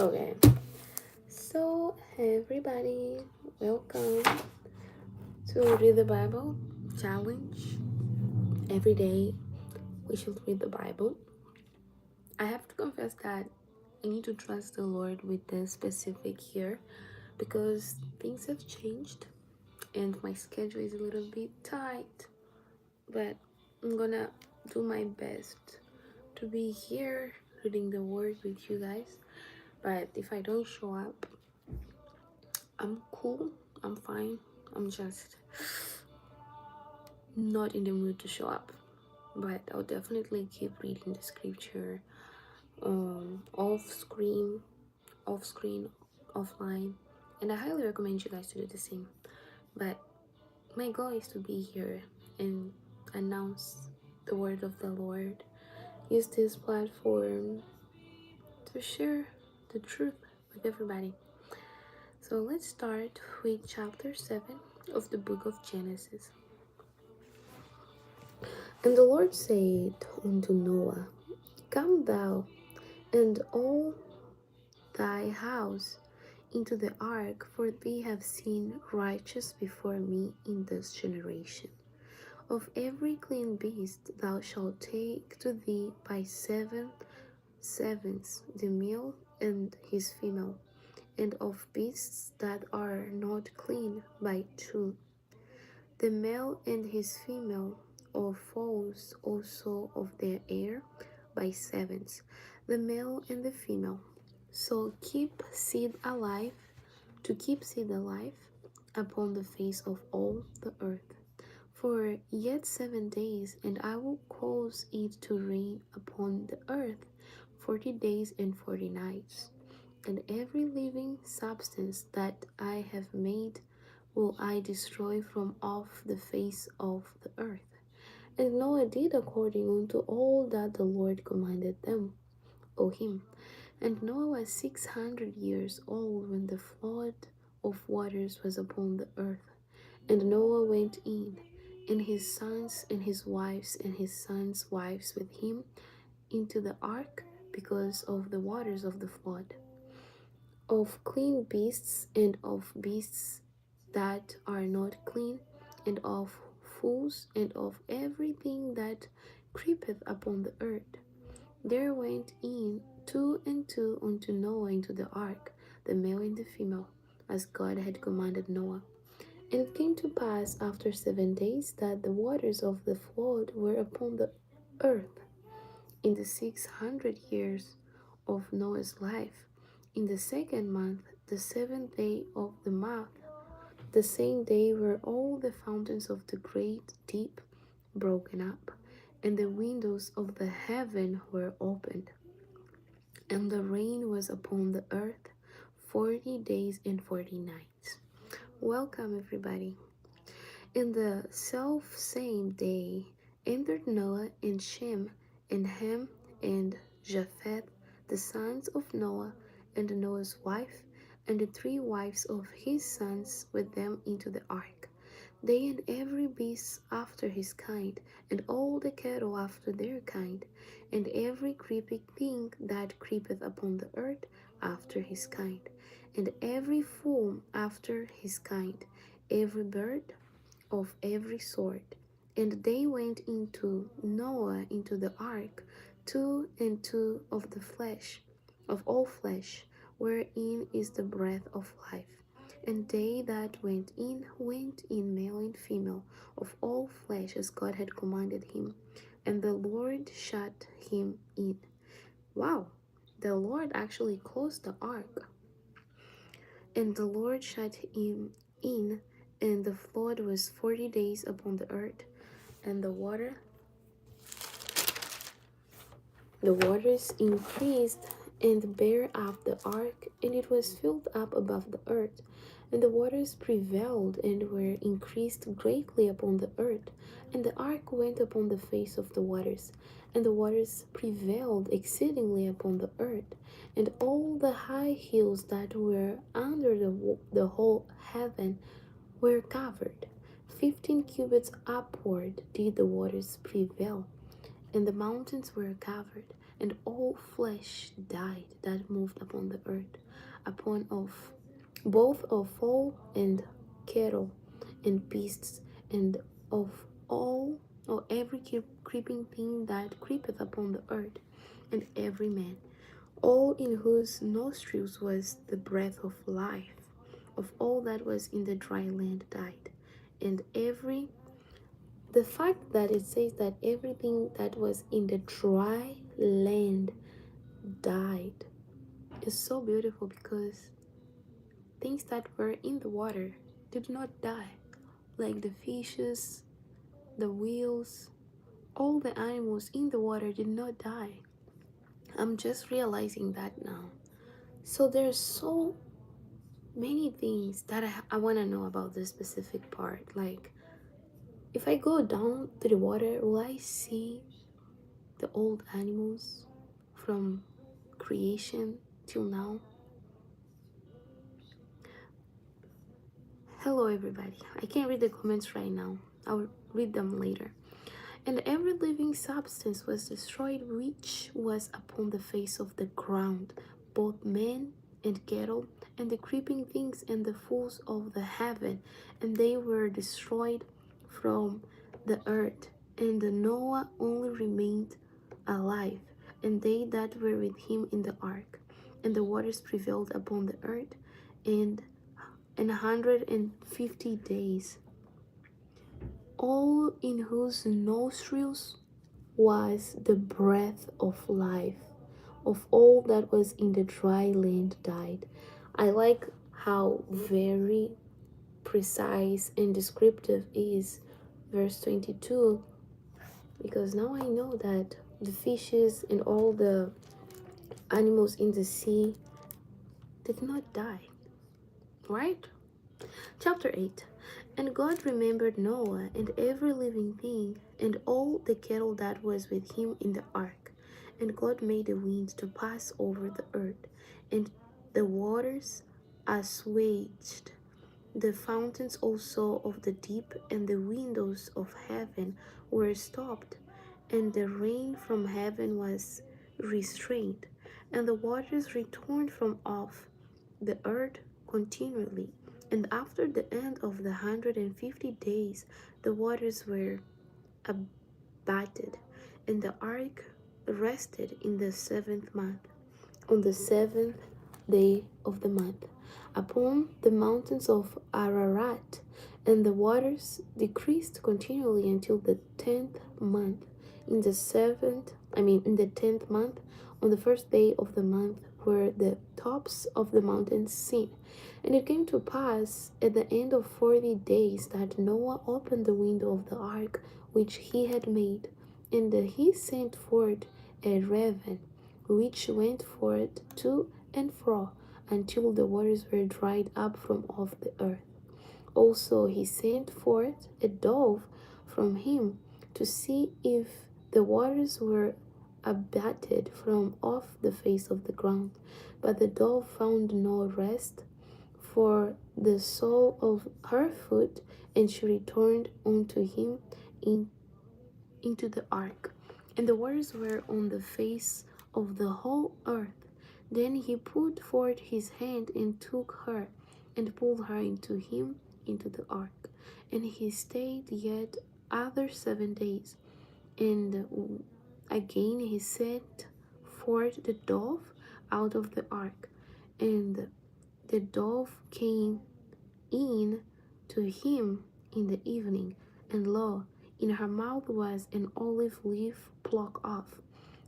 Okay, so everybody, welcome to Read the Bible Challenge. Every day we should read the Bible. I have to confess that I need to trust the Lord with this specific year because things have changed and my schedule is a little bit tight. But I'm gonna do my best to be here reading the Word with you guys. But if I don't show up, I'm cool, I'm fine. I'm just not in the mood to show up. But I'll definitely keep reading the scripture off screen, offline. And I highly recommend you guys to do the same. But my goal is to be here and announce the word of the Lord. Use this platform to share the truth with everybody. So let's start with chapter 7 of the book of Genesis. And the Lord said unto Noah, Come thou and all thy house into the ark, for they have seen righteous before me in this generation. Of every clean beast thou shalt take to thee by sevens, the male and his female, and of beasts that are not clean by two, the male and his female, of fowls also of their air by sevens, the male and the female. So keep seed alive, to keep seed alive upon the face of all the earth. For yet 7 days, and I will cause it to rain upon the earth 40 days and 40 nights. And every living substance that I have made will I destroy from off the face of the earth. And Noah did according unto all that the Lord commanded him. And Noah was 600 years old when the flood of waters was upon the earth. And Noah went in, and his sons and his wives and his sons' wives with him into the ark, because of the waters of the flood, of clean beasts and of beasts that are not clean, and of fools and of everything that creepeth upon the earth. There went in two and two unto Noah into the ark, the male and the female, as God had commanded Noah. And it came to pass after 7 days that the waters of the flood were upon the earth. In the 600 years of Noah's life, in the second month, the 7th day of the month, the same day were all the fountains of the great deep broken up, and the windows of the heaven were opened, and the rain was upon the earth 40 days and 40 nights. Welcome, everybody. In the self same day entered Noah and Shem and Ham and Japheth, the sons of Noah, and Noah's wife, and the 3 wives of his sons with them into the ark. They and every beast after his kind, and all the cattle after their kind, and every creeping thing that creepeth upon the earth after his kind, and every fowl after his kind, every bird of every sort. And they went into Noah into the ark, 2 and 2 of the flesh, of all flesh, wherein is the breath of life. And they that went in male and female, of all flesh, as God had commanded him. And the Lord shut him in. Wow, the Lord actually closed the ark. And the Lord shut him in, and the flood was 40 days upon the earth, and the waters increased and bare up the ark, and it was filled up above the earth. And the waters prevailed and were increased greatly upon the earth, and the ark went upon the face of the waters, and the waters prevailed exceedingly upon the earth, and all the high hills that were under the whole heaven were covered. 15 cubits upward did the waters prevail, and the mountains were covered, and all flesh died that moved upon the earth, upon of both of fowl and cattle and beasts, and of all or every creeping thing that creepeth upon the earth, and every man, all in whose nostrils was the breath of life, of all that was in the dry land died. And the fact that it says that everything that was in the dry land died is so beautiful, because things that were in the water did not die, like the fishes, the whales, all the animals in the water did not die. I'm just realizing that now. So there's so many things that I want to know about this specific part. Like, if I go down to the water, will I see the old animals from creation till now? Hello, everybody. I can't read the comments right now. I'll read them later. And every living substance was destroyed which was upon the face of the ground, both men and cattle, and the creeping things and the fowls of the heaven, and they were destroyed from the earth. And Noah only remained alive, and they that were with him in the ark. And the waters prevailed upon the earth, and 150 days, all in whose nostrils was the breath of life, of all that was in the dry land died. I like how very precise and descriptive is verse 22, because now I know that the fishes and all the animals in the sea did not die, right? Chapter 8. And God remembered Noah and every living thing, and all the cattle that was with him in the ark. And God made the winds to pass over the earth, and the waters assuaged. The fountains also of the deep and the windows of heaven were stopped, and the rain from heaven was restrained, and the waters returned from off the earth continually. And after the end of the 150 days, the waters were abated, and the ark rested in the 7th month, on the 7th day of the month, upon the mountains of Ararat, and the waters decreased continually until the 10th month. In the 10th month, on the 1st day of the month, were the tops of the mountains seen. And it came to pass at the end of 40 days that Noah opened the window of the ark which he had made, and he sent forth a raven, which went forth to and fro until the waters were dried up from off the earth. Also he sent forth a dove from him to see if the waters were abated from off the face of the ground. But the dove found no rest for the sole of her foot, and she returned unto him into the ark. And the waters were on the face of the whole earth. Then he put forth his hand and took her, and pulled her into him into the ark. And he stayed yet other 7 days. And again he sent forth the dove out of the ark. And the dove came in to him in the evening, and lo, in her mouth was an olive leaf plucked off.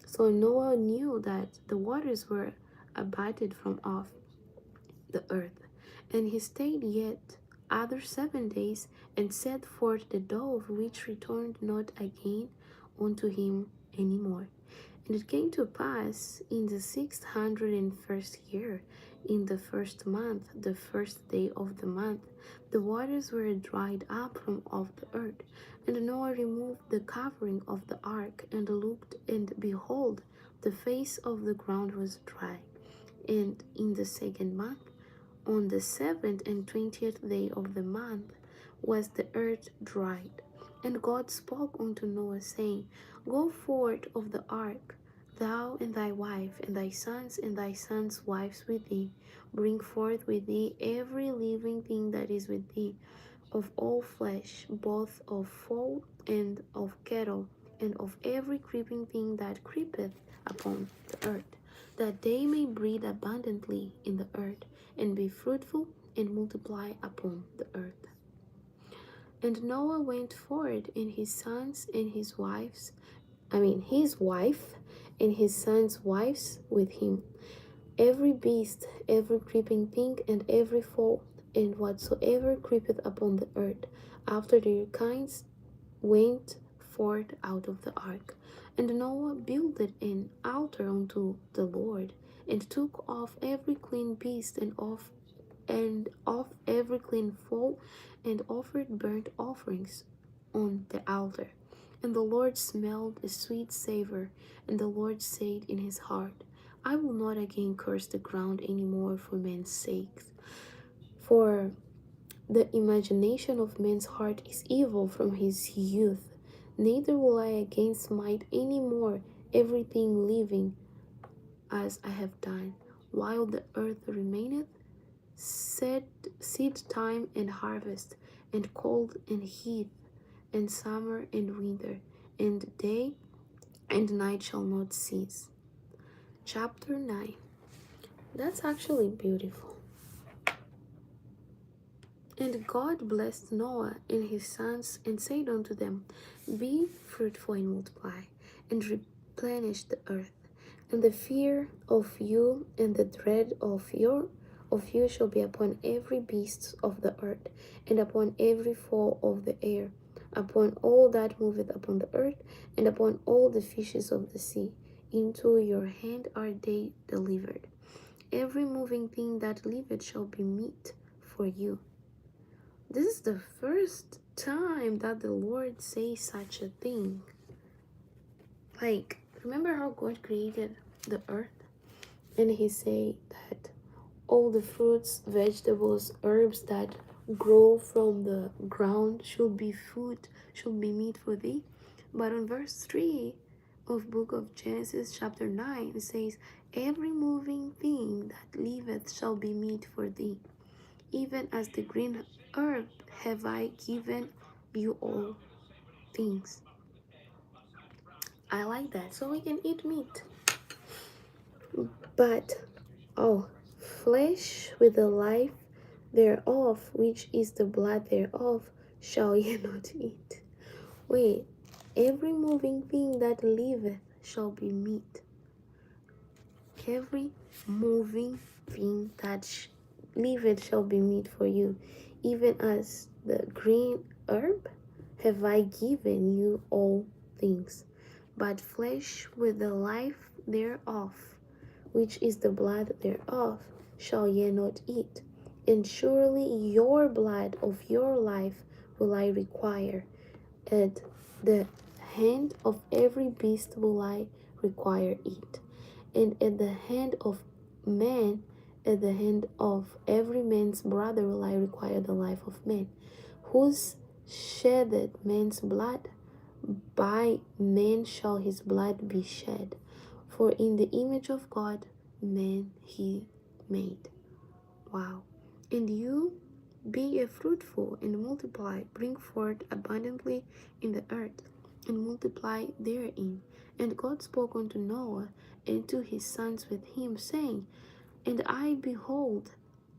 So Noah knew that the waters were abated from off the earth. And he stayed yet other 7 days, and set forth the dove, which returned not again unto him any more. And it came to pass in the 601st year, in the 1st month, the 1st day of the month, the waters were dried up from off the earth. And Noah removed the covering of the ark, and looked, and behold, the face of the ground was dry. And in the 2nd month, on the 7th and 20th day of the month, was the earth dried. And God spoke unto Noah, saying, Go forth of the ark, Thou and thy wife, and thy sons and thy sons' wives with thee, bring forth with thee every living thing that is with thee, of all flesh, both of fowl and of cattle, and of every creeping thing that creepeth upon the earth, that they may breed abundantly in the earth, and be fruitful, and multiply upon the earth. And Noah went forward, and his sons and his his wife and his sons' wives with him, every beast, every creeping thing, and every fowl, and whatsoever creepeth upon the earth, after their kinds, went forth out of the ark. And Noah builded an altar unto the Lord, and took off every clean beast and of every clean fowl, and offered burnt offerings on the altar. And the Lord smelled a sweet savor, and the Lord said in his heart, I will not again curse the ground any more for men's sakes. For the imagination of man's heart is evil from his youth. Neither will I again smite any more everything living, as I have done, while the earth remaineth, seed time and harvest, and cold and heat, and summer and winter, and day and night shall not cease. Chapter 9. That's actually beautiful. And God blessed Noah and his sons, and said unto them, Be fruitful and multiply, and replenish the earth. And the fear of you and the dread of you shall be upon every beast of the earth, and upon every fowl of the air, upon all that moveth upon the earth, and upon all the fishes of the sea. Into your hand are they delivered. Every moving thing that liveth shall be meat for you. This is the first time that the Lord says such a thing. Like, remember how God created the earth? And he said that all the fruits, vegetables, herbs that grow from the ground should be food, should be meat for thee. But on verse 3 of book of Genesis chapter 9, it says, Every moving thing that liveth shall be meat for thee. Even as the green herb have I given you all things. I like that. So we can eat meat. But, flesh with the life thereof, which is the blood thereof, shall ye not eat. Wait, every moving thing that liveth shall be meat. Every moving thing that liveth shall be meat for you. Even as the green herb have I given you all things. But flesh with the life thereof, which is the blood thereof, shall ye not eat. And surely your blood of your life will I require. At the hand of every beast will I require it. And at the hand of man, at the hand of every man's brother will I require the life of man. Whose shedded man's blood, by man shall his blood be shed. For in the image of God, man he made. Wow. And you be ye fruitful and multiply, bring forth abundantly in the earth, and multiply therein. And God spoke unto Noah and to his sons with him, saying, And I, behold,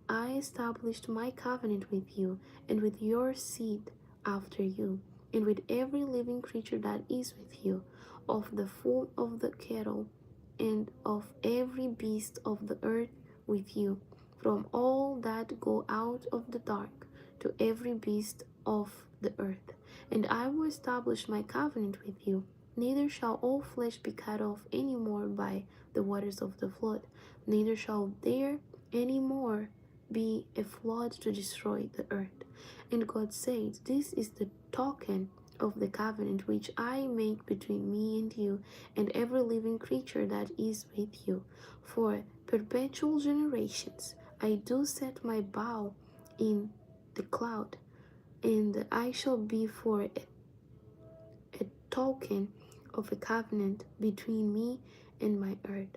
I established my covenant with you, and with your seed after you, and with every living creature that is with you, of the fowl of the cattle, and of every beast of the earth with you, from all that go out of the dark to every beast of the earth. And I will establish my covenant with you. Neither shall all flesh be cut off any more by the waters of the flood, neither shall there any more be a flood to destroy the earth. And God said, This is the token of the covenant which I make between me and you, and every living creature that is with you. For perpetual generations I do set my bow in the cloud, and I shall be for a token of a covenant between me in my earth.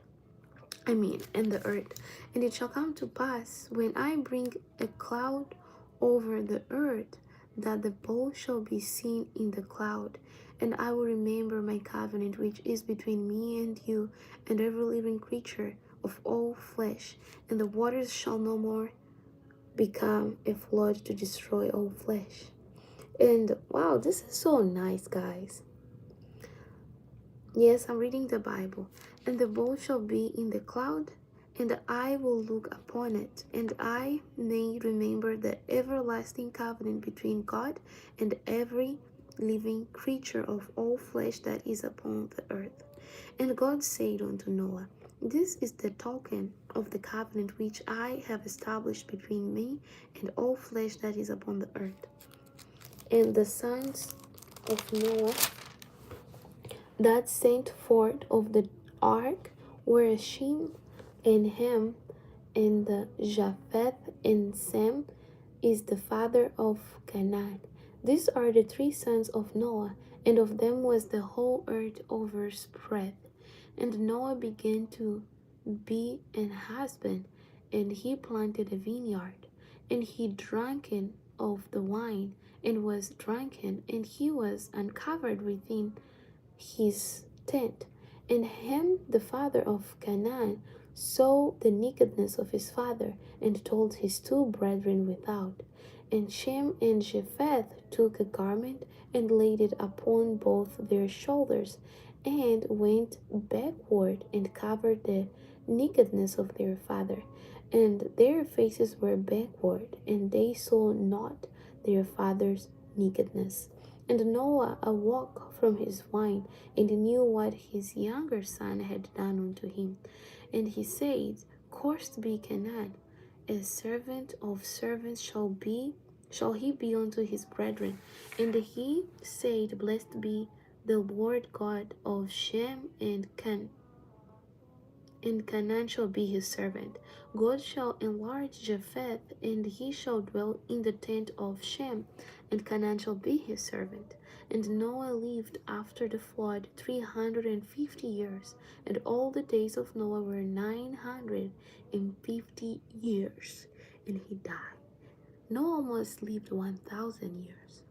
In the earth. And it shall come to pass, when I bring a cloud over the earth, that the bow shall be seen in the cloud. And I will remember my covenant which is between me and you and every living creature of all flesh. And the waters shall no more become a flood to destroy all flesh. And wow, this is so nice, guys. Yes, I'm reading the Bible. And the bow shall be in the cloud, and I will look upon it, and I may remember the everlasting covenant between God and every living creature of all flesh that is upon the earth. And God said unto Noah, This is the token of the covenant which I have established between me and all flesh that is upon the earth. And the sons of Noah that sent forth of the ark were Shem and Ham, and the Japheth, and Sem is the father of Canaan. These are the three sons of Noah, and of them was the whole earth overspread. And Noah began to be an husband, and he planted a vineyard, and he drank of the wine, and was drunken, and he was uncovered within his tent. And Ham, the father of Canaan, saw the nakedness of his father, and told his two brethren without. And Shem and Japheth took a garment, and laid it upon both their shoulders, and went backward, and covered the nakedness of their father. And their faces were backward, and they saw not their father's nakedness. And Noah awoke from his wine, and knew what his younger son had done unto him. And he said, Cursed be Canaan, a servant of servants shall he be unto his brethren. And he said, Blessed be the Lord God of Shem, and Canaan shall be his servant. God shall enlarge Japheth, and he shall dwell in the tent of Shem, and Canaan shall be his servant. And Noah lived after the flood 350 years, and all the days of Noah were 950 years, and he died. Noah almost lived 1,000 years,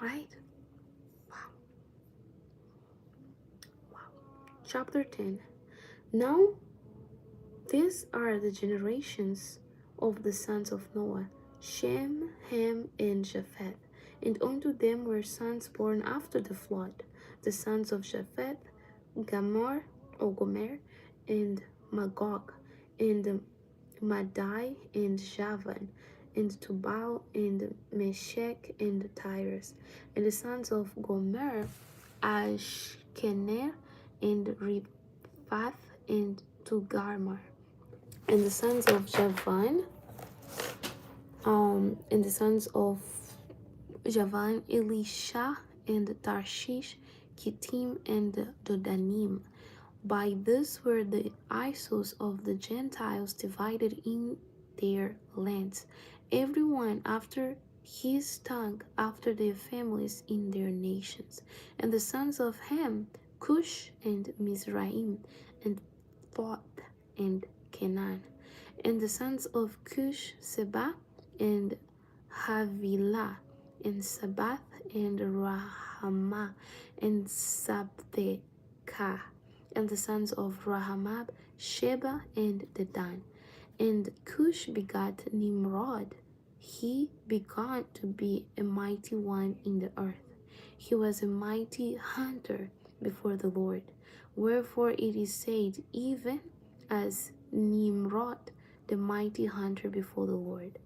right? Wow. Wow. Chapter 10. Now these are the generations of the sons of Noah, Shem, Ham, and Japheth. And unto them were sons born after the flood. The sons of Japheth, Gomer, and Magog, and Madai, and Javan, and Tubal, and Meshech, and Tyrus. And the sons of Gomer, Ashkenaz, and Riphath, and Togarmah. And the sons of Javan, and the sons of Javan, Elisha, and Tarshish, Kittim, and Dodanim. By this were the isles of the Gentiles divided in their lands, every one after his tongue, after their families in their nations. And the sons of Ham, Cush, and Mizraim, and Phut, and Canaan. And the sons of Cush, Seba, and Havilah, and Sabath, and Rahamah, and Sabthekah. And the sons of Rahamab, Sheba, and Dedan. And Cush begat Nimrod. He began to be a mighty one in the earth. He was a mighty hunter before the Lord. Wherefore it is said, even as Nimrod, the mighty hunter before the Lord.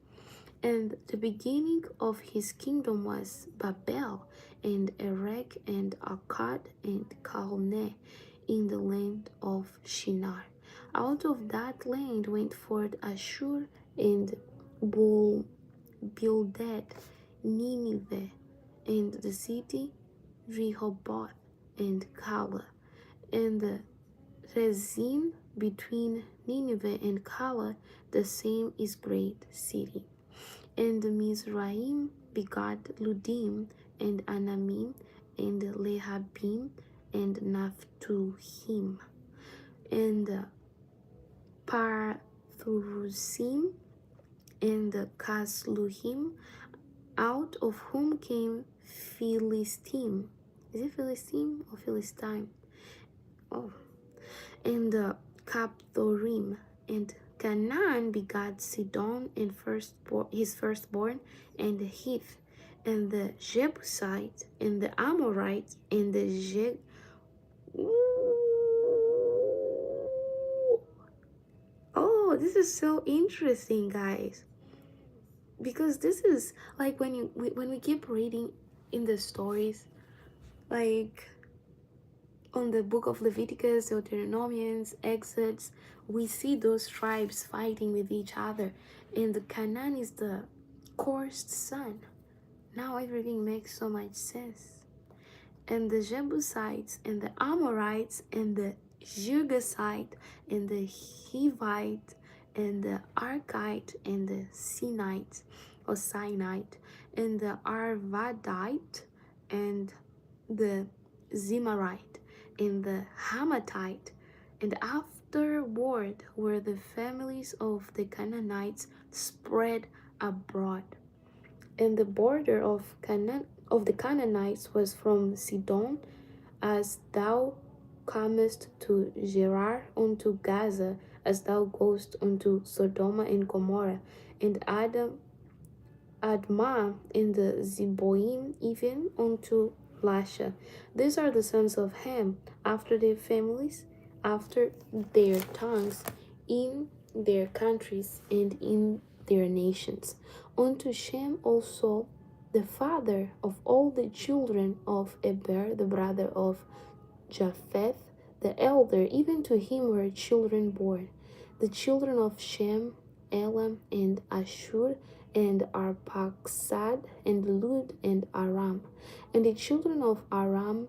And the beginning of his kingdom was Babel, and Erech, and Akkad, and Calneh, in the land of Shinar. Out of that land went forth Ashur, and Bildad, Nineveh, and the city Rehoboth, and Calah, and the Rezin between Nineveh and Calah, the same is great city. And Mizraim begot Ludim, and Anamim, and Lehabim, and Naphtuhim. and Pathrusim, and Casluhim, out of whom came Philistine. Is it Philistine or Philistine? Oh, and Captorim, and Canaan begat Sidon and his firstborn, and the Heth, and the Jebusite, and the Amorite, and the Oh, this is so interesting, guys, because this is like when we keep reading in the stories, like on the book of Leviticus, Deuteronomians, Exodus, we see those tribes fighting with each other, and the Canaan is the cursed son. Now everything makes so much sense. And the Jebusites, and the Amorites, and the Girgasite, and the Hivite, and the Archite, and the Sinite, or Sinite, and the Arvadite, and the Zimarite, and the Hamathite, and afterward were the families of the Canaanites spread abroad. And the border of the Canaanites was from Sidon, as thou comest to Gerar, unto Gaza, as thou goest unto Sodom and Gomorrah, and Admah in the Zeboim, even unto Lasha. These are the sons of Ham, after their families, after their tongues, in their countries and in their nations. Unto Shem also, the father of all the children of Eber, the brother of Japheth, the elder, even to him were children born. The children of Shem, Elam, and Ashur, and Arphaxad, and Lud, and Aram. And the children of Aram,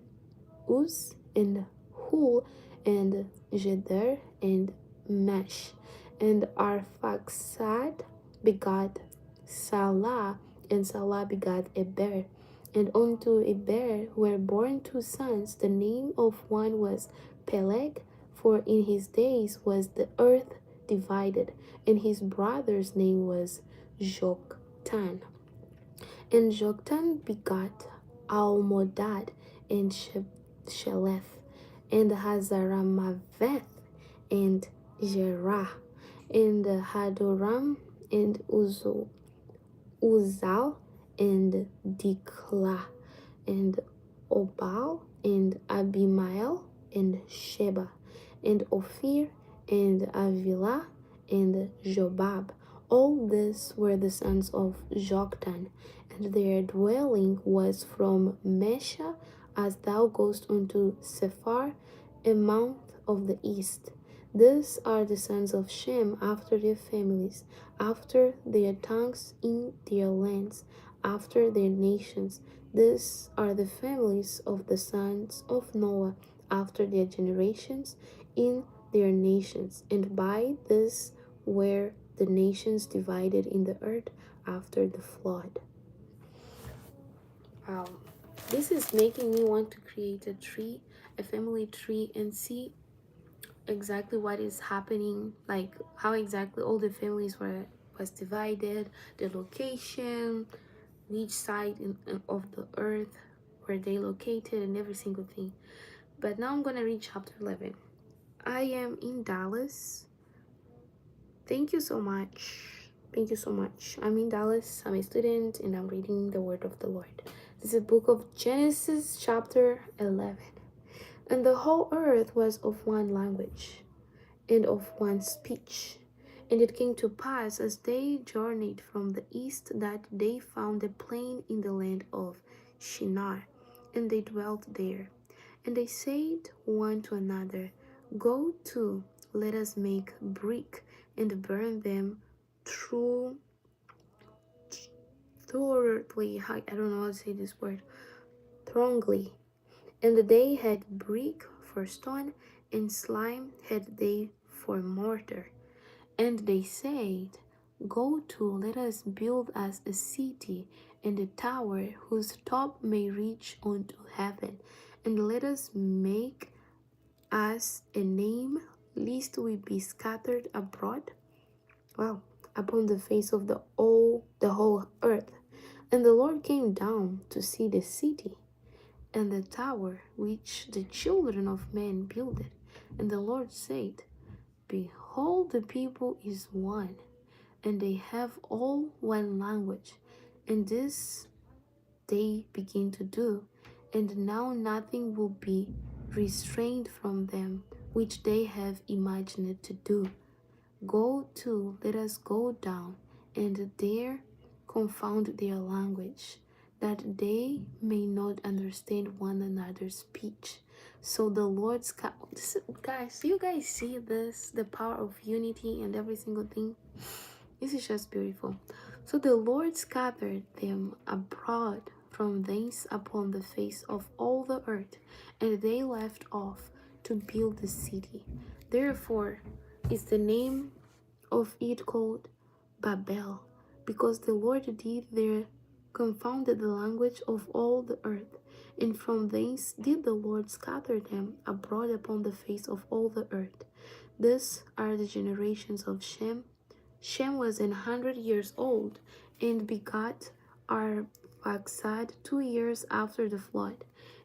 Uz, and Hul, and Jeder, and Mesh. And Arphaxad begot Salah, and Salah begot Eber. And unto Eber were born two sons. The name of one was Peleg, for in his days was the earth divided, and his brother's name was Joktan. And Joktan begot Almodad, and Sheleth, and Hazaramaveth, and Jerah, and Hadoram, and Uzal, and Diklah, and Obal, and Abimael, and Sheba, and Ophir, and Avila, and Jobab. All these were the sons of Joktan, and their dwelling was from Mesha, as thou goest unto Sephar, a mount of the east. These are the sons of Shem after their families, after their tongues in their lands, after their nations. These are the families of the sons of Noah after their generations in their nations. And by this were the nations divided in the earth after the flood. Wow. This is making me want to create a tree, a family tree, and see exactly what is happening, like how exactly all the families was divided, the location, which side of the earth were they located, and every single thing. But now I'm gonna read chapter 11. I am in Dallas. Thank you so much. Thank you so much. I'm in Dallas. I'm a student and I'm reading the word of the Lord. This is the book of Genesis, chapter 11. And the whole earth was of one language and of one speech. And it came to pass, as they journeyed from the east, that they found a plain in the land of Shinar, and they dwelt there. And they said one to another, Go to, let us make brick, and burn them thoroughly. I don't know how to say this word. Throngly. And they had brick for stone, and slime had they for mortar. And they said, Go to, let us build us a city, and a tower whose top may reach unto heaven, and let us make us a name, lest we be scattered abroad, wow, upon the face of the whole earth. And the Lord came down to see the city and the tower which the children of men builded. And the Lord said, Behold, the people is one, and they have all one language. And this they begin to do, and now nothing will be restrained from them which they have imagined to do. Go to, let us go down, and there confound their language, that they may not understand one another's speech. So the Lord's guys, you guys see this, the power of unity and every single thing. This is just beautiful. So the Lord scattered them abroad from thence upon the face of all the earth, and they left off to build the city. Therefore is the name of it called Babel, because the Lord did there confounded the language of all the earth, and from thence did the Lord scatter them abroad upon the face of all the earth. These are the generations of Shem. Shem was 100 years old and begot Arphaxad 2 years after the flood.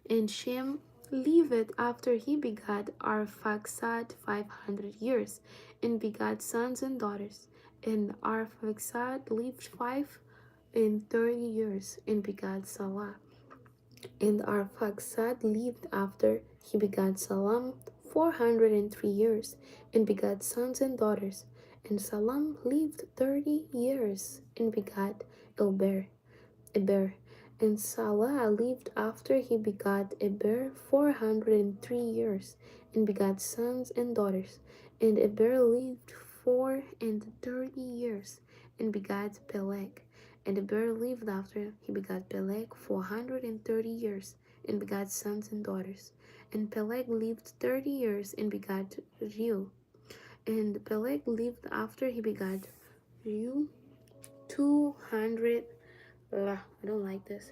And Shem lived after he begot Arphaxad 500 years and begot sons and daughters. And Arphaxad lived 530 years and begot Salah. And Arphaxad lived after he begat Salam 403 years and begat sons and daughters. And Salam lived 30 years and begat Eber. And Salah lived after he begat Eber 403 years and begat sons and daughters. And Eber lived 430 years and begat Peleg. And Eber lived after he begat Peleg 430 years and begat sons and daughters. And Peleg lived 30 years and begat Reu. And Peleg lived after he begat Reu 200. I don't like this.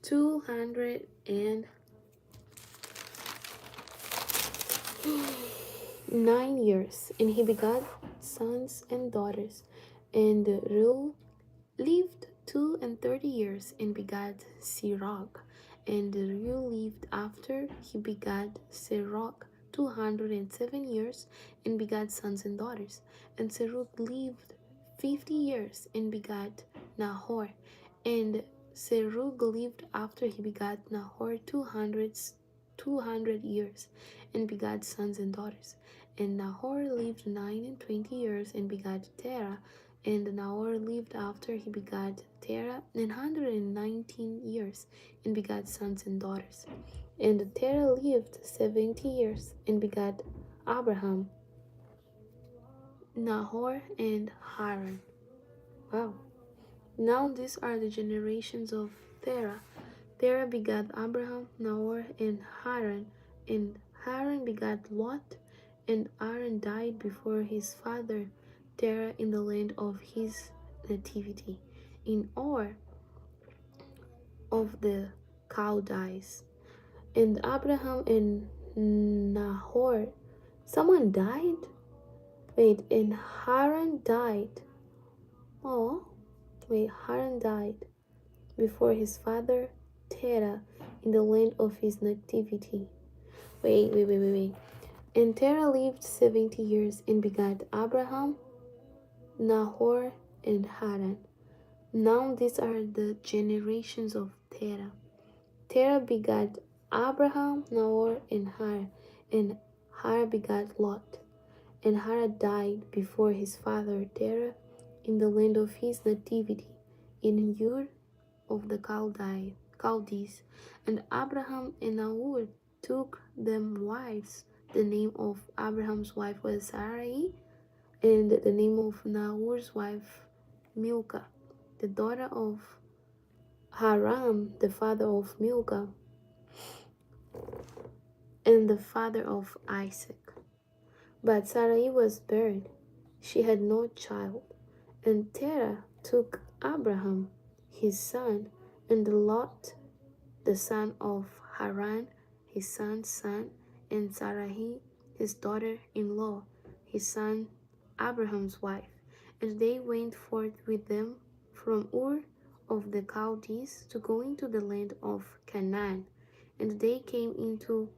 209 years, and he begot sons and daughters. And Reu lived 230 years and begat Sirach. And Reu lived after he begat Sirach 207 years and begat sons and daughters. And Serug lived 50 years and begat Nahor. And Serug lived after he begat Nahor 200 years and begat sons and daughters. And Nahor lived 29 years and begat Terah. And Nahor lived after he begat Terah 119 years and begat sons and daughters. And Terah lived 70 years and begat Abraham, Nahor, and Haran. Wow. Now these are the generations of Terah. Terah begat Abraham, Nahor, and Haran. And Haran begat Lot. And Haran died before his father Terah in the land of his nativity, in Ur of the Chaldees. And Abraham and Nahor, someone died? Wait, and Haran died. Oh, wait, Haran died before his father Terah in the land of his nativity. Wait. And Terah lived 70 years and begat Abraham, Nahor, and Haran. Now these are the generations of Terah. Terah begat Abraham, Nahor, and Haran. And Haran begat Lot. And Haran died before his father Terah in the land of his nativity, in Ur of the Chaldees. And Abraham and Nahor took them wives. The name of Abraham's wife was Sarai, and the name of Nahor's wife Milcah, the daughter of Haran, the father of Milcah, and the father of Isaac. But Sarai was barren, she had no child. And Terah took Abraham, his son, and Lot, the son of Haran, his son's son, and Sarai, his daughter-in-law, his son Abraham's wife. And they went forth with them from Ur of the Chaldees to go into the land of Canaan. And they came into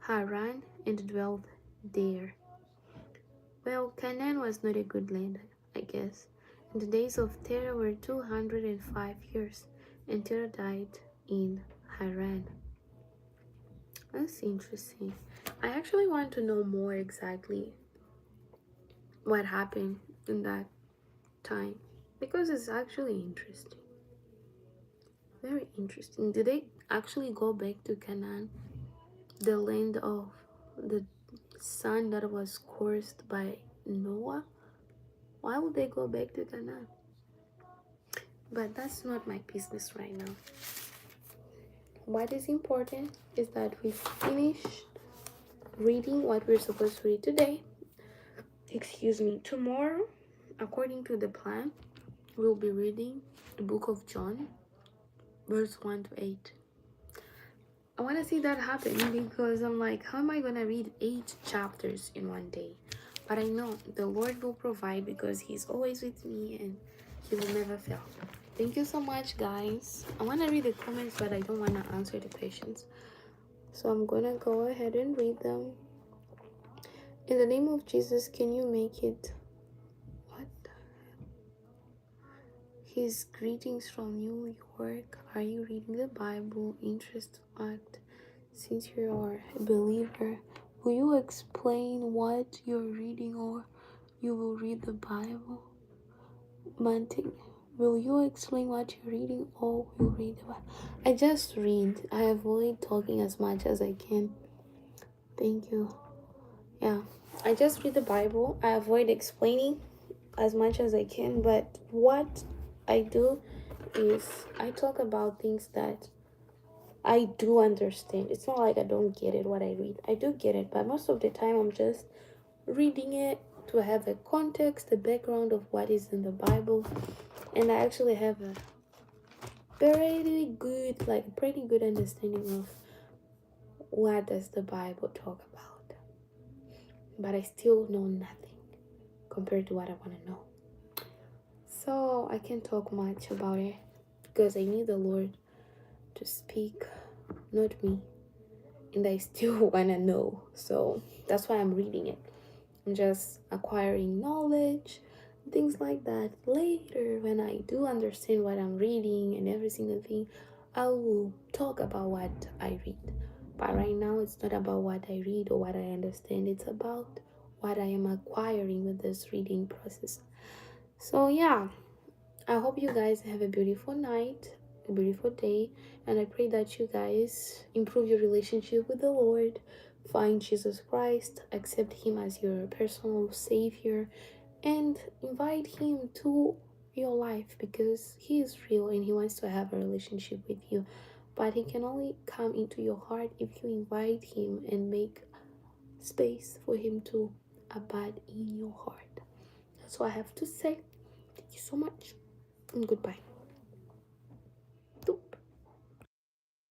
Haran and dwelt there. Well, Canaan was not a good land, I guess. And the days of Terah were 205 years, and Terah died in Haran. That's interesting. I actually want to know more exactly what happened in that time because it's actually interesting. Very interesting. Did they actually go back to Canaan, the land of the son that was cursed by Noah? Why would they go back to Canaan? But that's not my business right now. What is important is that we finished reading what we're supposed to read today. Excuse me. Tomorrow, according to the plan, we'll be reading the book of John, verse 1 to 8. I want to see that happen because I'm like, how am I going to read 8 chapters in one day? But I know the Lord will provide because He's always with me and He will never fail. Thank you so much, guys. I want to read the comments, but I don't want to answer the questions. So I'm going to go ahead and read them. In the name of Jesus, can you make it? What? His greetings from New York. Are you reading the Bible? Interest fact. Since you are a believer, will you explain what you're reading or you will read the Bible? Manting, will you explain what you're reading or will read the Bible? I just read. I avoid talking as much as I can. Thank you. Yeah, I just read the Bible. I avoid explaining as much as I can, but what I do is I talk about things that I do understand. It's not like I don't get it what I read. I do get it, but most of the time I'm just reading it to have a context, the background of what is in the Bible, and I actually have a pretty good understanding of what does the Bible talk about. But I still know nothing compared to what I want to know. So I can't talk much about it because I need the Lord to speak, not me. And I still want to know. So that's why I'm reading it. I'm just acquiring knowledge, things like that. Later, when I do understand what I'm reading and every single thing, I will talk about what I read. But right now, it's not about what I read or what I understand. It's about what I am acquiring with this reading process. So yeah, I hope you guys have a beautiful night, a beautiful day, and I pray that you guys improve your relationship with the Lord, find Jesus Christ, accept Him as your personal Savior, and invite Him to your life because He is real and He wants to have a relationship with you. But He can only come into your heart if you invite Him and make space for Him to abide in your heart. That's all I have to say. Thank you so much and goodbye.